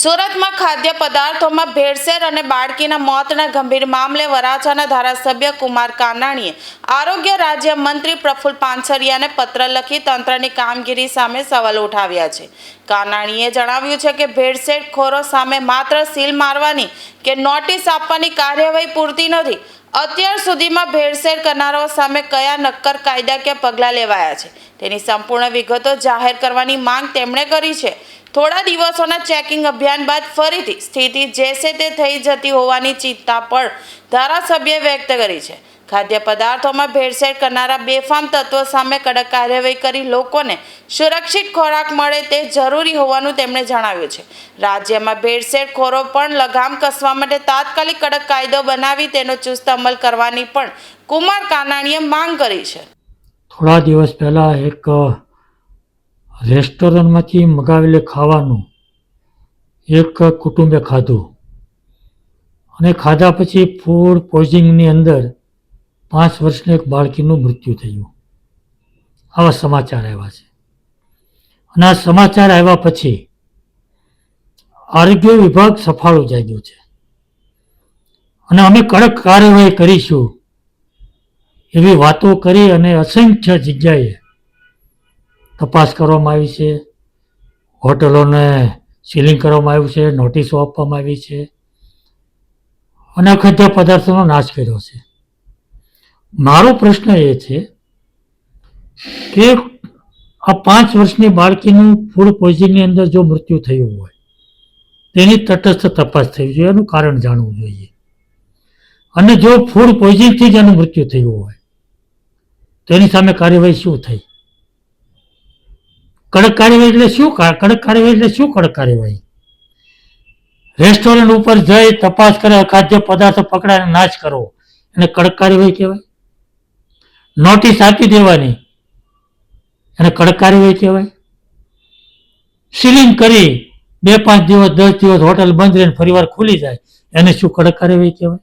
સુરતમાં ખાદ્ય પદાર્થોમાં ભેળસેળ અને બાળકીના મોતના ગંભીર મામલે વરાછાના ધારાસભ્ય કુમાર કાનાણીએ આરોગ્ય રાજ્ય મંત્રી પ્રફુલ્લ પાનસરિયાને પત્ર લખી તંત્રની કામગીરી સામે સવાલ ઉઠાવ્યા છે. કાનાણીએ જણાવ્યું છે કે ભેળસેળખોરો સામે માત્ર સીલ મારવાની કે નોટિસ આપવાની કાર્યવાહી પૂરતી નથી. અત્યાર સુધીમાં ભેળસેળ કરનારાઓ સામે કયા નક્કર કાયદાકીય પગલાં લેવાયા છે તેની સંપૂર્ણ વિગતો જાહેર કરવાની માંગ તેમણે કરી છે. થોડા દિવસોના ચેકિંગ અભિયાન બાદ ફરીથી સ્થિતિ જેસે તે થઈ જતી હોવાની ચિંતા પણ ધારાસભ્યએ વ્યક્ત કરી છે. ખાદ્ય પદાર્થોમાં ભેળસેળ કરનારા બેફામ તત્વો સામે કડક કાર્યવાહી કરી લોકોને સુરક્ષિત ખોરાક મળે તે જરૂરી હોવાનું તેમણે જણાવ્યું છે. રાજ્યમાં ભેળસેળખોરો પણ લગામ કસવા માટે તાત્કાલિક કડક કાયદો બનાવી તેનો ચુસ્ત અમલ કરવાની પણ કુમાર કાનાણીએ માંગ કરી છે. થોડા દિવસ પહેલાં એક રેસ્ટોરન્ટમાંથી મગાવેલું ખાવાનું એક કુટુંબે ખાધું અને ખાધા પછી ફૂડ પોઈઝનિંગની અંદર 5 વર્ષની એક બાળકીનું મૃત્યુ થયું. આવા સમાચાર આવ્યા છે અને આ સમાચાર આવ્યા પછી આરોગ્ય વિભાગ સફાળું જાગ્યું છે અને અમે કડક કાર્યવાહી કરીશું એવી વાતો કરી અને અસંખ્ય જગ્યાએ તપાસ કરવામાં આવી છે. હોટલોને સીલિંગ કરવામાં આવ્યું છે, નોટિસો આપવામાં આવી છે અને ખાદ્ય પદાર્થોનો નાશ કર્યો છે. મારો પ્રશ્ન એ છે કે આ 5 વર્ષની બાળકીનું ફૂડ પોઈઝનિંગની અંદર જો મૃત્યુ થયું હોય તેની તટસ્થ તપાસ થવી જોઈએ, એનું કારણ જાણવું જોઈએ. અને જો ફૂડ પોઈઝનિંગથી જ એનું મૃત્યુ થયું હોય તો એની સામે કાર્યવાહી શું થઈ? કડક કાર્યવાહી એટલે શું? કડક કાર્યવાહી એટલે શું? કડક કાર્યવાહી રેસ્ટોરન્ટ ઉપર જઈ તપાસ કરે, ખાદ્ય પદાર્થો પકડાય નાશ કરો, એને કડક કાર્યવાહી કહેવાય? નોટિસ આપી દેવાની એને કડક કાર્યવાહી કહેવાય? સીલિંગ કરી 2-5 દિવસ 10 દિવસ હોટલ બંધ રહીને ફરીવાર ખુલી જાય એને શું કડક કાર્યવાહી કહેવાય?